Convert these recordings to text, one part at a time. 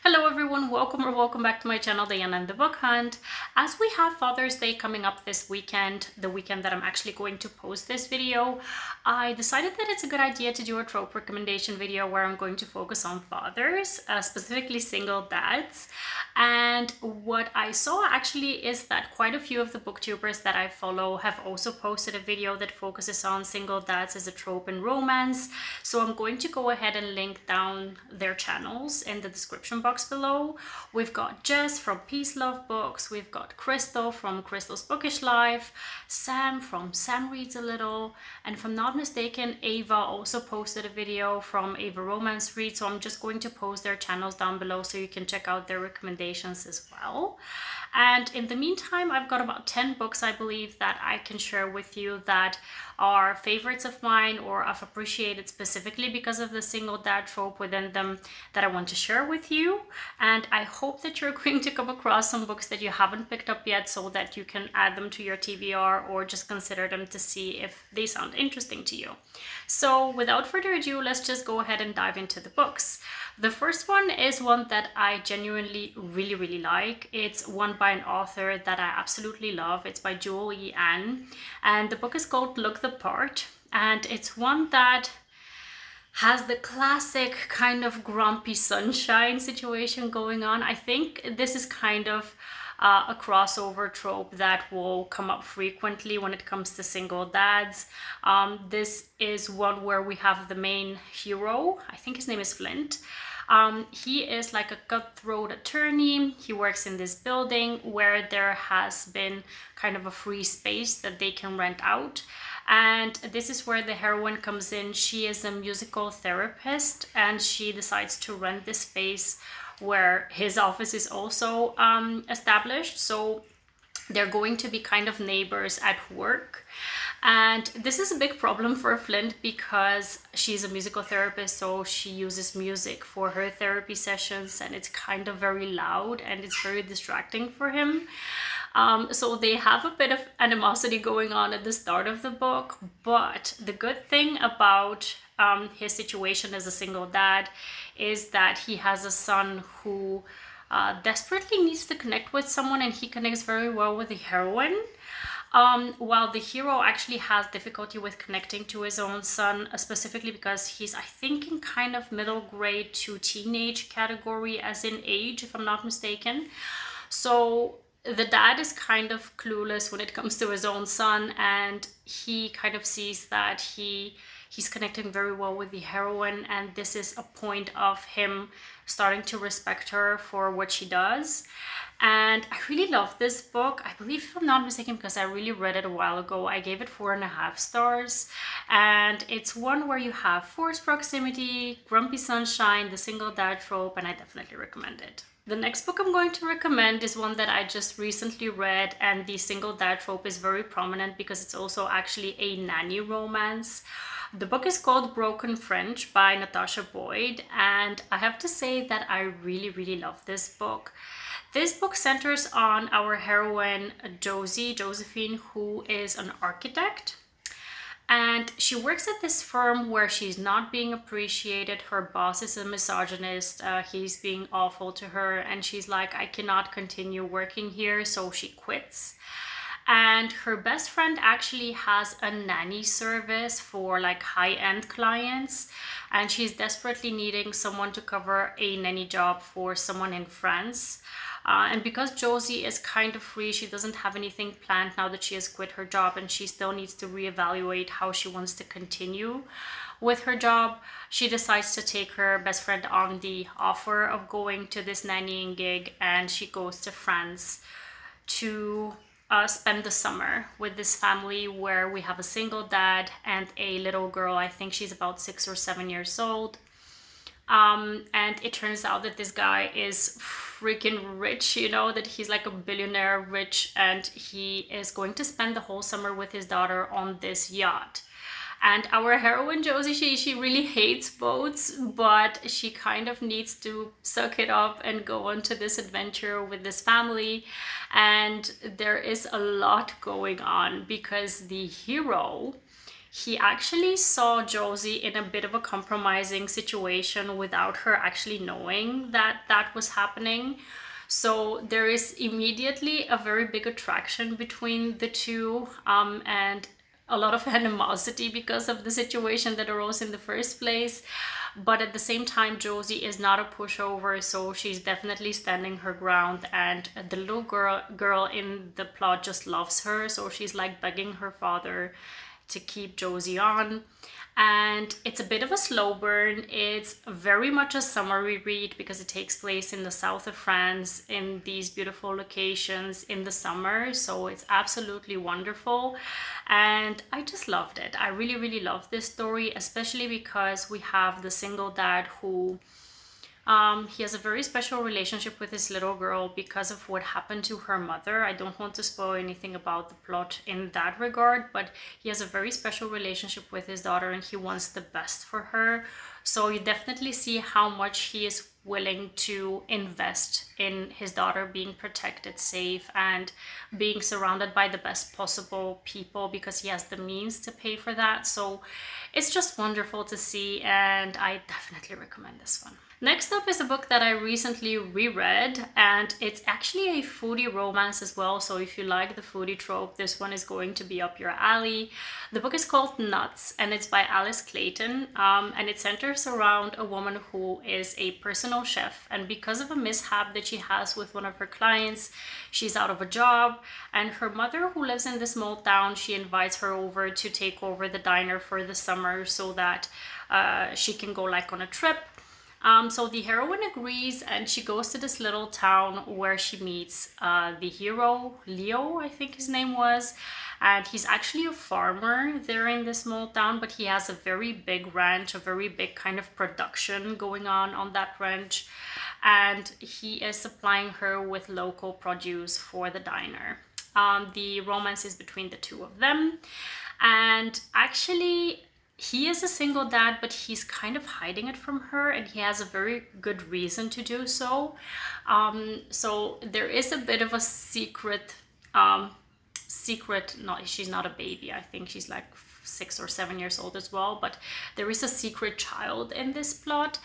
Hello everyone, welcome or welcome back to my channel, Diana and the Book Hunt. As we have Father's Day coming up this weekend, the weekend that I'm actually going to post this video, I decided that it's a good idea to do a trope recommendation video where I'm going to focus on fathers, specifically single dads. And what I saw actually is that quite a few of the booktubers that I follow have also posted a video that focuses on single dads as a trope in romance. So I'm going to go ahead and link down their channels in the description box below. We've got Jess from Peace Love Books, we've got Crystal from Crystal's Bookish Life, Sam from Sam Reads a Little, and if I'm not mistaken, Ava also posted a video from Ava Romance Reads, so I'm just going to post their channels down below so you can check out their recommendations as well. And in the meantime, I've got about 10 books, I believe, that I can share with you that are favorites of mine or I've appreciated specifically because of the single dad trope within them that I want to share with you. And I hope that you're going to come across some books that you haven't picked up yet so that you can add them to your TBR or just consider them to see if they sound interesting to you. So without further ado, let's just go ahead and dive into the books. The first one is one that I genuinely really like. It's one by an author that I absolutely love. It's by Joel E. Ann, and the book is called Look the Part, and it's one that has the classic kind of grumpy sunshine situation going on. I think this is kind of a crossover trope that will come up frequently when it comes to single dads. This is one where we have the main hero, I think his name is Flint. He is like a cutthroat attorney. He works in this building where there has been kind of a free space that they can rent out. And this is where the heroine comes in. She is a musical therapist and she decides to rent this space where his office is also established. So they're going to be kind of neighbors at work. And this is a big problem for Flint because she's a musical therapist, so she uses music for her therapy sessions and it's kind of very loud and it's very distracting for him. So they have a bit of animosity going on at the start of the book, but the good thing about his situation as a single dad is that he has a son who desperately needs to connect with someone, and he connects very well with the heroine. While the hero actually has difficulty with connecting to his own son, specifically because he's, I think, in kind of middle grade to teenage category as in age, if I'm not mistaken. So the dad is kind of clueless when it comes to his own son, and he kind of sees that he's connecting very well with the heroine, and this is a point of him starting to respect her for what she does. And I really love this book. I believe, if I'm not mistaken, because I really read it a while ago, I gave it 4.5 stars. And it's one where you have forced proximity, grumpy sunshine, the single dad trope, and I definitely recommend it. The next book I'm going to recommend is one that I just recently read, and the single dad trope is very prominent because it's also actually a nanny romance. The book is called Broken French by Natasha Boyd, and I have to say that I really love this book. This book centers on our heroine Josephine, who is an architect. And she works at this firm where she's not being appreciated. Her boss is a misogynist. He's being awful to her. And she's like, I cannot continue working here. So she quits. And her best friend actually has a nanny service for like high-end clients. And she's desperately needing someone to cover a nanny job for someone in France. And because Josie is kind of free, she doesn't have anything planned now that she has quit her job, and she still needs to reevaluate how she wants to continue with her job. She decides to take her best friend on the offer of going to this nannying gig, and she goes to France to spend the summer with this family where we have a single dad and a little girl. I think she's about 6 or 7 years old. And it turns out that this guy is freaking rich, you know, that he's like a billionaire rich, and he is going to spend the whole summer with his daughter on this yacht. And our heroine Josie, she really hates boats, but she kind of needs to suck it up and go on to this adventure with this family. And there is a lot going on because the hero, he actually saw Josie in a bit of a compromising situation without her actually knowing that that was happening. So there is immediately a very big attraction between the two, and a lot of animosity because of the situation that arose in the first place. But at the same time, Josie is not a pushover, so she's definitely standing her ground, and the little girl in the plot just loves her, so she's like begging her father to keep Josie on. And it's a bit of a slow burn. It's very much a summery read because it takes place in the south of France in these beautiful locations in the summer. So it's absolutely wonderful. And I just loved it. I really, really love this story, especially because we have the single dad who he has a very special relationship with his little girl because of what happened to her mother. I don't want to spoil anything about the plot in that regard, but he has a very special relationship with his daughter and he wants the best for her. So you definitely see how much he is willing to invest in his daughter being protected, safe, and being surrounded by the best possible people because he has the means to pay for that. So it's just wonderful to see, and I definitely recommend this one. Next up is a book that I recently reread, and it's actually a foodie romance as well. So if you like the foodie trope, this one is going to be up your alley. The book is called Nuts, and it's by Clayton, and it centers around a woman who is a personal chef, and because of a mishap that she has with one of her clients, she's out of a job, and her mother, who lives in this small town, she invites her over to take over the diner for the summer so that she can go like on a trip. So the heroine agrees, and she goes to this little town where she meets the hero, Leo, I think his name was. And he's actually a farmer there in this small town, but he has a very big ranch, a very big kind of production going on that ranch. And he is supplying her with local produce for the diner. The romance is between the two of them. And actually, he is a single dad, but he's kind of hiding it from her, and he has a very good reason to do so. So there is a bit of a secret, she's not a baby. I think she's like 6 or 7 years old as well, but there is a secret child in this plot,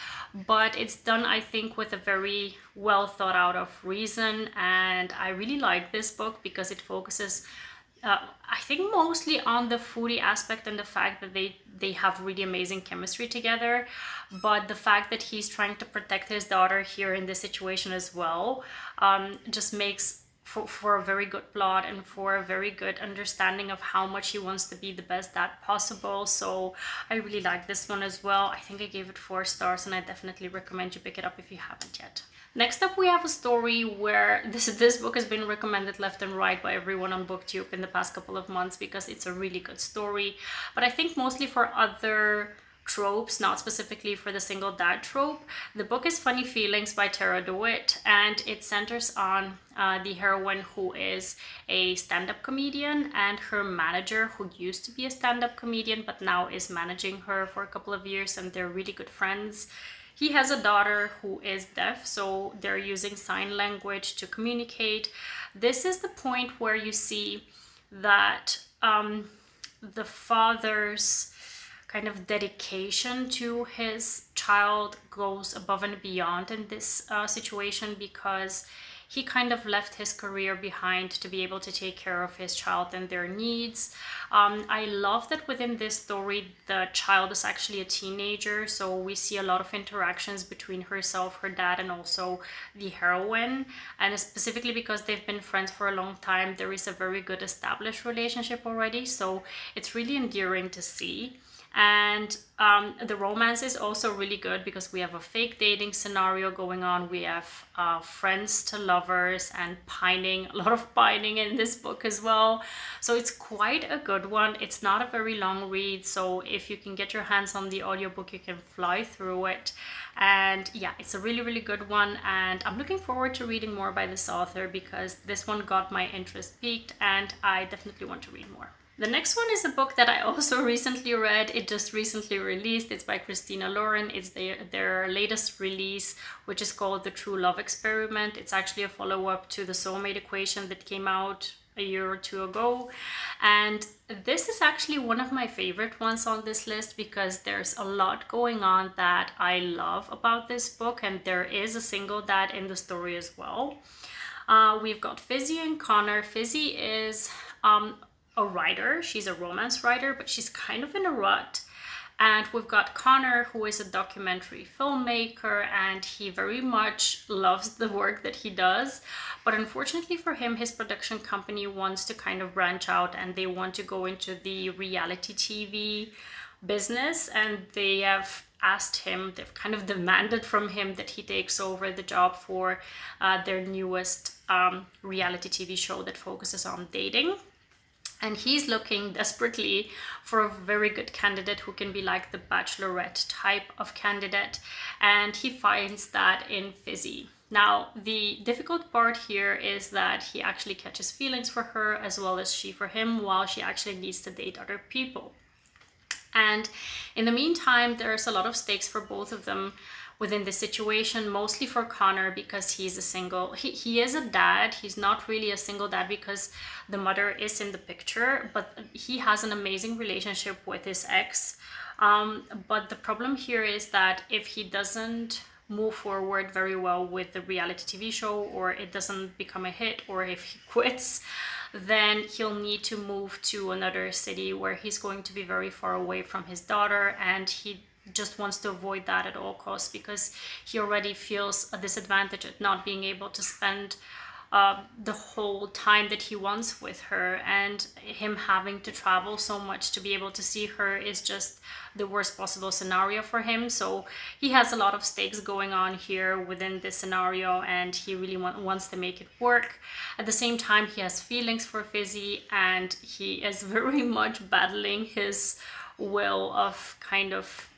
but it's done, I think, with a very well thought out of reason. And I really like this book because it focuses I think mostly on the foodie aspect and the fact that they have really amazing chemistry together, but the fact that he's trying to protect his daughter here in this situation as well just makes for a very good plot and for a very good understanding of how much he wants to be the best dad possible. So I really like this one as well. I think I gave it 4 stars, and I definitely recommend you pick it up if you haven't yet. Next up, we have a story where this book has been recommended left and right by everyone on BookTube in the past couple of months because it's a really good story. But I think mostly for other tropes, not specifically for the single dad trope. The book is Funny Feelings by Tarah DeWitt, and it centers on the heroine who is a stand-up comedian and her manager who used to be a stand-up comedian but now is managing her for a couple of years, and they're really good friends. He has a daughter who is deaf, so they're using sign language to communicate. This is the point where you see that the father's kind of dedication to his child goes above and beyond in this situation, because he kind of left his career behind to be able to take care of his child and their needs. I love that within this story, the child is actually a teenager, so we see a lot of interactions between herself, her dad, and also the heroine. And specifically because they've been friends for a long time, there is a very good established relationship already, so it's really endearing to see. And the romance is also really good because we have a fake dating scenario going on. We have friends to lovers and pining, a lot of pining in this book as well. So it's quite a good one. It's not a very long read, so if you can get your hands on the audiobook, you can fly through it. And yeah, it's a really, really good one, and I'm looking forward to reading more by this author because this one got my interest piqued and I definitely want to read more. The next one is a book that I also recently read. It just recently released. It's by Christina Lauren. It's their latest release, which is called The True Love Experiment. It's actually a follow-up to The Soulmate Equation that came out a year or two ago. And this is actually one of my favorite ones on this list because there's a lot going on that I love about this book, and there is a single dad in the story as well. We've got Fizzy and Connor. Fizzy is a writer. She's a romance writer, but she's kind of in a rut. And we've got Connor, who is a documentary filmmaker, and he very much loves the work that he does. But unfortunately for him, his production company wants to kind of branch out, and they want to go into the reality TV business. And they have asked him, they've kind of demanded from him that he takes over the job for their newest reality TV show that focuses on dating. And he's looking desperately for a very good candidate who can be like the bachelorette type of candidate. And he finds that in Fizzy. Now, the difficult part here is that he actually catches feelings for her as well as she for him, while she actually needs to date other people. And in the meantime, there's a lot of stakes for both of them within the situation, mostly for Connor because he's a single, he is a dad. He's not really a single dad because the mother is in the picture, but he has an amazing relationship with his ex. But the problem here is that if he doesn't move forward very well with the reality TV show, or it doesn't become a hit, or if he quits, then he'll need to move to another city where he's going to be very far away from his daughter, and he just wants to avoid that at all costs because he already feels a disadvantage at not being able to spend the whole time that he wants with her, and him having to travel so much to be able to see her is just the worst possible scenario for him. So he has a lot of stakes going on here within this scenario, and he really wants to make it work. At the same time, he has feelings for Fizzy, and he is very much battling his will of kind of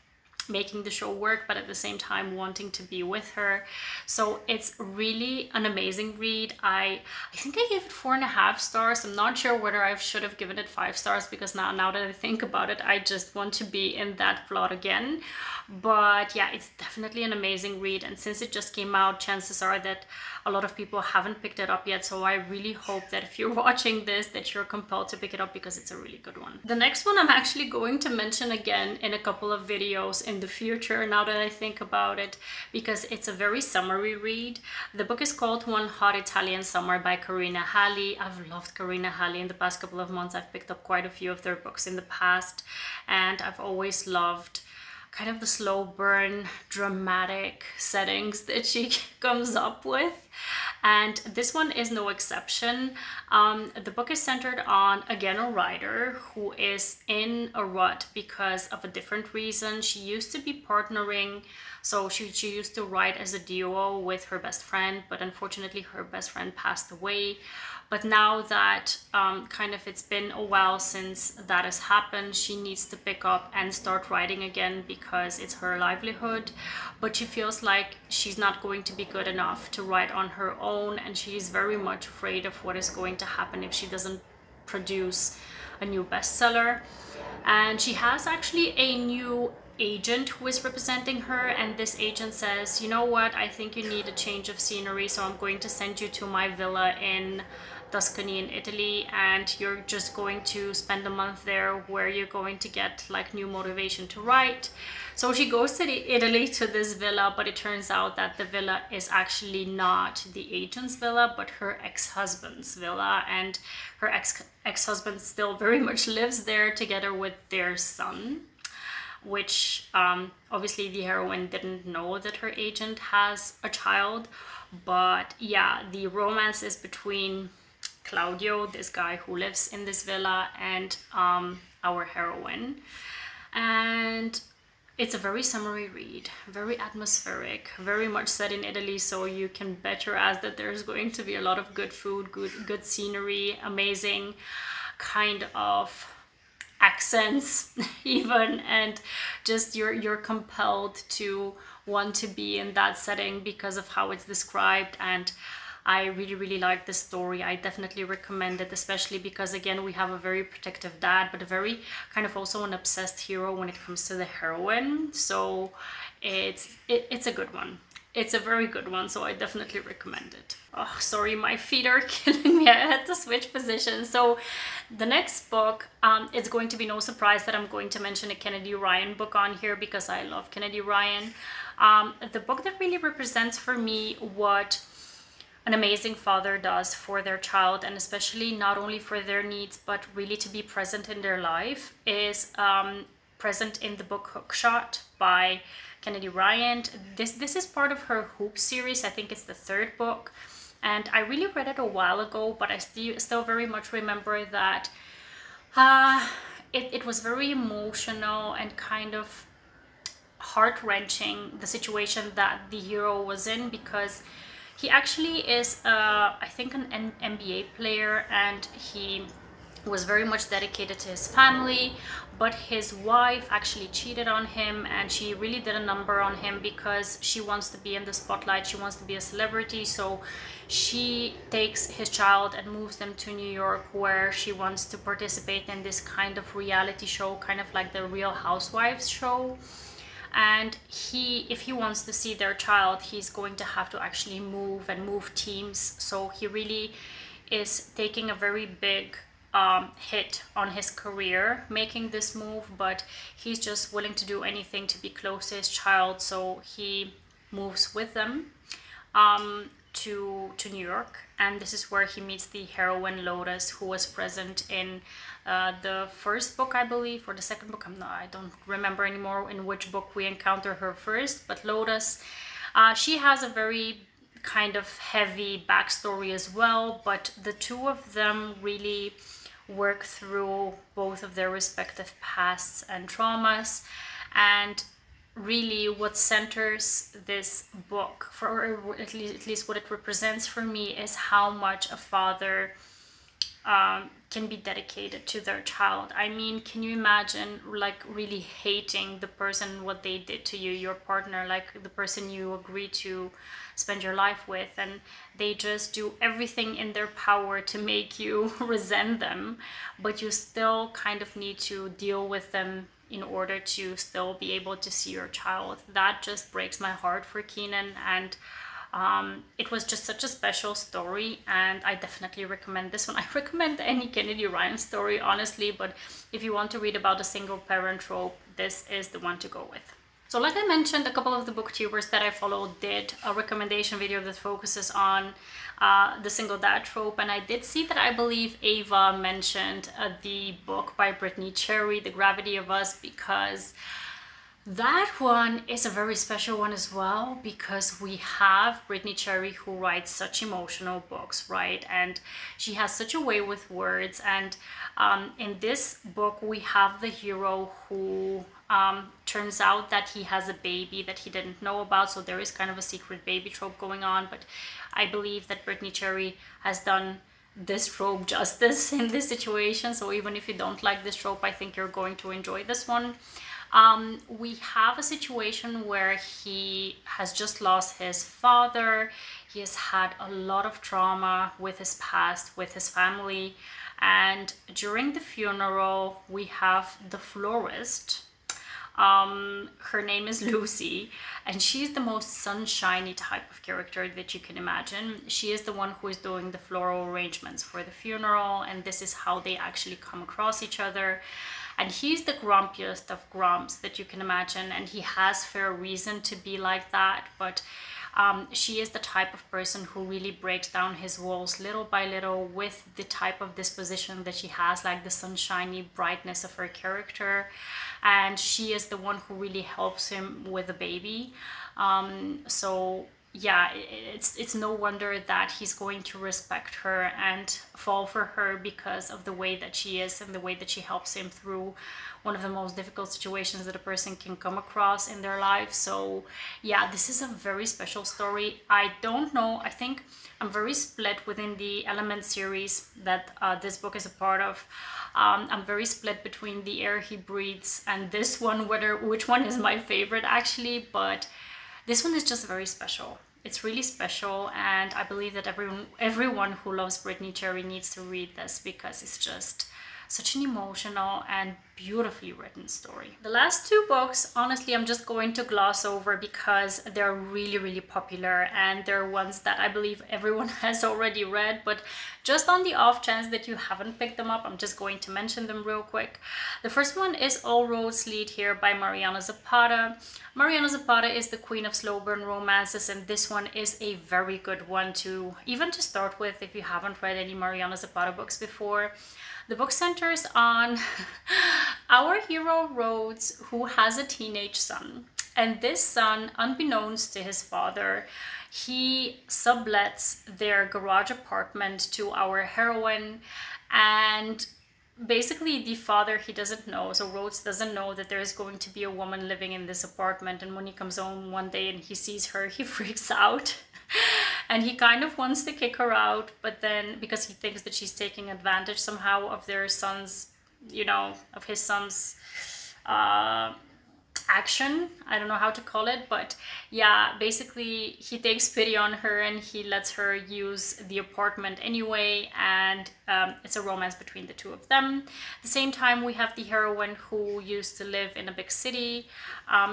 making the show work, but at the same time wanting to be with her. So it's really an amazing read. I think I gave it 4.5 stars. I'm not sure whether I should have given it 5 stars because now that I think about it, I just want to be in that plot again. But yeah, it's definitely an amazing read, and since it just came out, chances are that a lot of people haven't picked it up yet. So I really hope that if you're watching this, that you're compelled to pick it up because it's a really good one. The next one I'm actually going to mention again in a couple of videos in the future, now that I think about it, because it's a very summery read. The book is called One Hot Italian Summer by Karina Halle. I've loved Karina Halle in the past couple of months. I've picked up quite a few of their books in the past, and I've always loved kind of the slow burn, dramatic settings that she comes up with. And this one is no exception. The book is centered on, again, a writer who is in a rut because of a different reason. She used to be partnering, so she used to write as a duo with her best friend, but unfortunately her best friend passed away. But now that kind of it's been a while since that has happened, she needs to pick up and start writing again because it's her livelihood. But she feels like she's not going to be good enough to write on her own, and she's very much afraid of what is going to happen if she doesn't produce a new bestseller. And she has actually a new agent who is representing her, and this agent says, you know what, I think you need a change of scenery, so I'm going to send you to my villa in Tuscany in Italy, and you're just going to spend a month there where you're going to get like new motivation to write. So she goes to Italy to this villa, but it turns out that the villa is actually not the agent's villa, but her ex-husband's villa, and her ex-husband still very much lives there together with their son, which obviously the heroine didn't know that her agent has a child. But yeah, the romance is between Claudio, this guy who lives in this villa, and our heroine. And it's a very summery read, very atmospheric, very much set in Italy, so you can bet your ass that there's going to be a lot of good food, good scenery, amazing kind of accents even, and just you're compelled to want to be in that setting because of how it's described. And I really like this story. I definitely recommend it, especially because again we have a very protective dad, but a very kind of also an obsessed hero when it comes to the heroine. So it's a good one. it's a very good one, so I definitely recommend it. Oh, sorry, my feet are killing me. I had to switch positions. So the next book, it's going to be no surprise that I'm going to mention a Kennedy Ryan book on here because I love Kennedy Ryan. The book that really represents for me what an amazing father does for their child, and especially not only for their needs, but really to be present in their life, is present in the book Hookshot by Kennedy Ryan. This is part of her Hoop series. I think it's the third book. And I really read it a while ago, but I still very much remember that it was very emotional and kind of heart-wrenching, the situation that the hero was in, because he actually is, I think, an NBA player, and he was very much dedicated to his family, but his wife actually cheated on him, and she really did a number on him because she wants to be in the spotlight, she wants to be a celebrity. So she takes his child and moves them to New York, where she wants to participate in this kind of reality show, kind of like the Real Housewives show. And if he wants to see their child, he's going to have to actually move teams. So he really is taking a very big hit on his career making this move, but he's just willing to do anything to be close to his child. So he moves with them to New York, and this is where he meets the heroine Lotus, who was present in the first book, I believe, or the second book. I don't remember anymore in which book we encounter her first, but Lotus, she has a very kind of heavy backstory as well, but the two of them really work through both of their respective pasts and traumas. And really what centers this book, for at least what it represents for me, is how much a father can be dedicated to their child. I mean, can you imagine like really hating the person, what they did to you, your partner, like the person you agree to spend your life with, and they just do everything in their power to make you resent them, but you still kind of need to deal with them in order to still be able to see your child. That just breaks my heart for Keenan, and it was just such a special story, and I definitely recommend this one. I recommend any Kennedy Ryan story, honestly, but if you want to read about a single parent trope, this is the one to go with. So like I mentioned, a couple of the booktubers that I follow did a recommendation video that focuses on the single dad trope, and I did see that I believe Ava mentioned the book by Brittainy Cherry, The Gravity of Us, because that one is a very special one as well, because we have Brittainy Cherry, who writes such emotional books, right? And she has such a way with words. And in this book, we have the hero who turns out that he has a baby that he didn't know about. So there is kind of a secret baby trope going on. But I believe that Brittainy Cherry has done this trope justice in this situation. So even if you don't like this trope, I think you're going to enjoy this one. We have a situation where he has just lost his father. He has had a lot of trauma with his past, with his family. And during the funeral, we have the florist. Her name is Lucy, and she's the most sunshiny type of character that you can imagine. She is the one who is doing the floral arrangements for the funeral, and this is how they actually come across each other. And he's the grumpiest of grumps that you can imagine, and he has fair reason to be like that, but she is the type of person who really breaks down his walls little by little with the type of disposition that she has, like the sunshiny brightness of her character. And she is the one who really helps him with the baby. So yeah, it's no wonder that he's going to respect her and fall for her because of the way that she is and the way that she helps him through one of the most difficult situations that a person can come across in their life. So yeah, this is a very special story. I don't know, I think I'm very split within the Element series that this book is a part of. I'm very split between The Air He Breathes and this one, which one is my favorite actually, but this one is just very special. It's really special, and I believe that everyone who loves Brittainy Cherry needs to read this, because it's just such an emotional and beautifully written story. The last two books, honestly, I'm just going to gloss over because they're really, really popular and they're ones that I believe everyone has already read, but just on the off chance that you haven't picked them up, I'm just going to mention them real quick. The first one is All Roads Lead Here by Mariana Zapata. Mariana Zapata is the queen of slow burn romances, and this one is a very good one to even to start with if you haven't read any Mariana Zapata books before. The book centers on our hero Rhodes, who has a teenage son. And this son, unbeknownst to his father, he sublets their garage apartment to our heroine. And basically the father, he doesn't know, so Rhodes doesn't know that there's going to be a woman living in this apartment. And when he comes home one day and he sees her, he freaks out. And he kind of wants to kick her out, but then because he thinks that she's taking advantage somehow of their son's, you know, of his son's action. I don't know how to call it, but yeah, basically he takes pity on her and he lets her use the apartment anyway, and it's a romance between the two of them. At the same time, we have the heroine who used to live in a big city.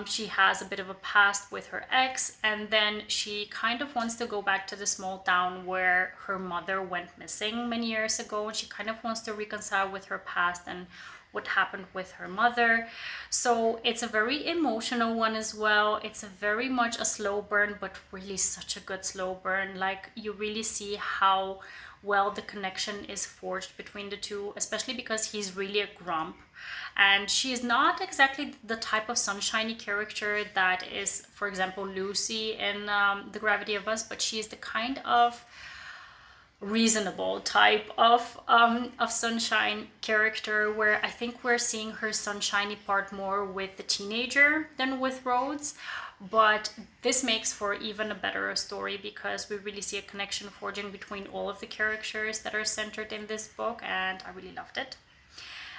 She has a bit of a past with her ex, and then she kind of wants to go back to the small town where her mother went missing many years ago, and she kind of wants to reconcile with her past and what happened with her mother. So it's a very emotional one as well. It's a very much a slow burn, but really such a good slow burn. Like, you really see how well the connection is forged between the two, especially because he's really a grump and she's not exactly the type of sunshiny character that is, for example, Lucy in The Gravity of Us, but she's the kind of reasonable type of sunshine character, where I think we're seeing her sunshiny part more with the teenager than with Rhodes. But this makes for even a better story because we really see a connection forging between all of the characters that are centered in this book, and I really loved it.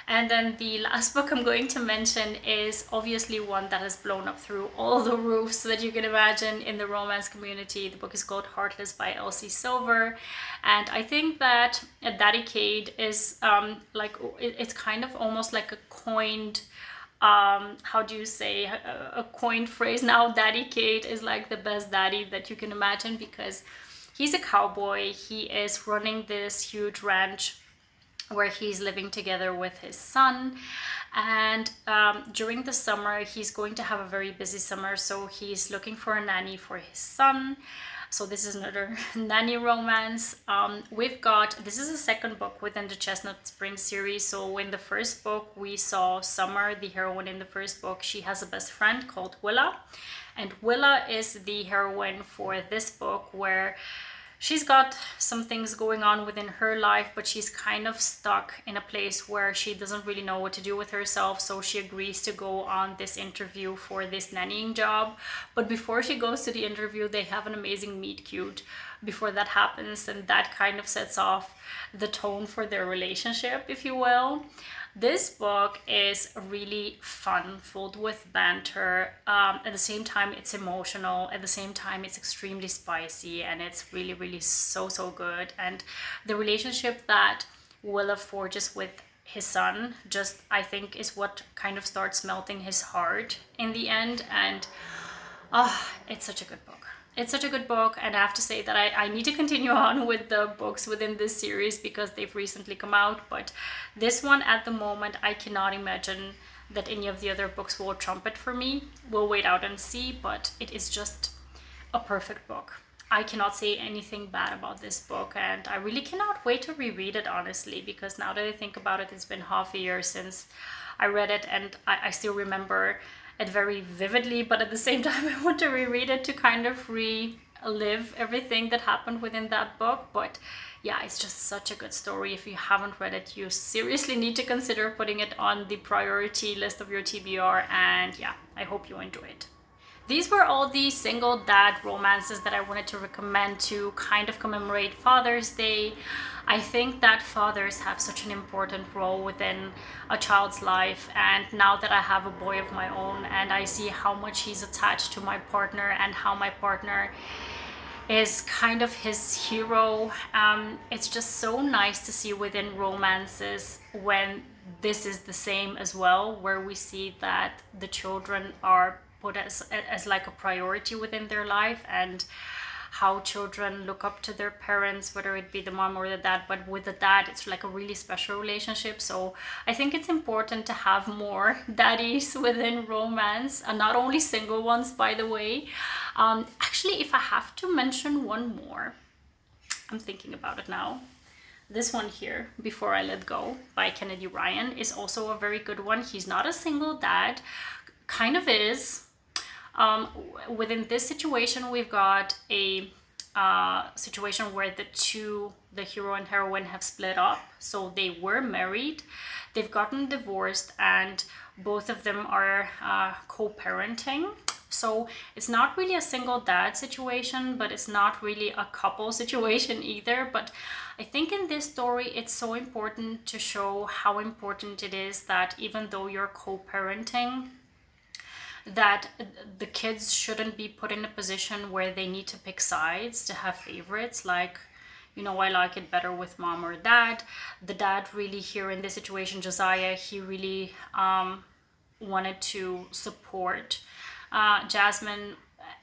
And then the last book I'm going to mention is obviously one that has blown up through all the roofs that you can imagine in the romance community. The book is called Heartless by Elsie Silver. And I think that a Daddy-cade is it's kind of almost like a coined, how do you say, a coined phrase now. Daddy-cade is like the best daddy that you can imagine because he's a cowboy. He is running this huge ranch where he's living together with his son, and during the summer he's going to have a very busy summer, so he's looking for a nanny for his son. So this is another nanny romance. This is the second book within the Chestnut Spring series. So in the first book we saw Summer, the heroine in the first book. She has a best friend called Willa, and Willa is the heroine for this book, where she's got some things going on within her life, but she's kind of stuck in a place where she doesn't really know what to do with herself. So she agrees to go on this interview for this nannying job. But before she goes to the interview, they have an amazing meet cute before that happens. And that kind of sets off the tone for their relationship, if you will. This book is really fun, filled with banter. At the same time, it's emotional. At the same time, it's extremely spicy, and it's really, really so good. And the relationship that Willa forges with his son just, I think, is what kind of starts melting his heart in the end. And it's such a good book. It's such a good book, and I have to say that I need to continue on with the books within this series because they've recently come out. But this one at the moment, I cannot imagine that any of the other books will trump it for me. We'll wait out and see, but it is just a perfect book. I cannot say anything bad about this book, and I really cannot wait to reread it, honestly, because now that I think about it, it's been half a year since I read it, and I still remember it very vividly, but at the same time I want to reread it to kind of relive everything that happened within that book. But yeah, it's just such a good story. If you haven't read it, you seriously need to consider putting it on the priority list of your TBR, and yeah, I hope you enjoy it. These were all the single dad romances that I wanted to recommend to kind of commemorate Father's Day. I think that fathers have such an important role within a child's life, and now that I have a boy of my own and I see how much he's attached to my partner and how my partner is kind of his hero. It's just so nice to see within romances when this is the same as well, where we see that the children are put as like a priority within their life, and how children look up to their parents, whether it be the mom or the dad. But with the dad, it's like a really special relationship. So I think it's important to have more daddies within romance, and not only single ones, by the way. Actually, if I have to mention one more, I'm thinking about it now. This one here, Before I Let Go by Kennedy Ryan, is also a very good one. He's not a single dad, kind of is. Within this situation, we've got a situation where the hero and heroine have split up. So they were married, they've gotten divorced, and both of them are co-parenting. So it's not really a single dad situation, but it's not really a couple situation either. But I think in this story, it's so important to show how important it is that even though you're co-parenting, that the kids shouldn't be put in a position where they need to pick sides, to have favorites, like, you know, I like it better with mom or dad. The dad really here in this situation, Josiah, he really wanted to support Jasmine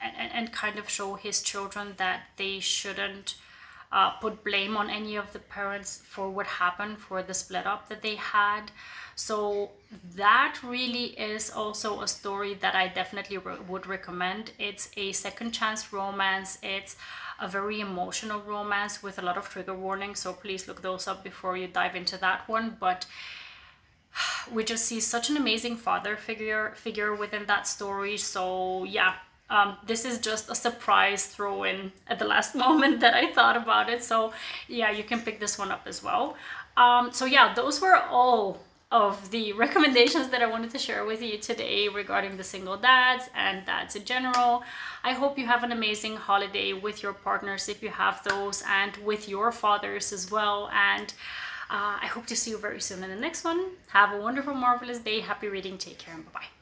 and kind of show his children that they shouldn't put blame on any of the parents for what happened, for the split up that they had. So that really is also a story that I definitely would recommend. It's a second chance romance. It's a very emotional romance with a lot of trigger warnings, so please look those up before you dive into that one. But we just see such an amazing father figure within that story. So yeah, this is just a surprise throw in at the last moment that I thought about it. So yeah, you can pick this one up as well. So yeah, those were all of the recommendations that I wanted to share with you today regarding the single dads and dads in general. I hope you have an amazing holiday with your partners if you have those, and with your fathers as well. And I hope to see you very soon in the next one. Have a wonderful, marvelous day. Happy reading. Take care, and bye-bye.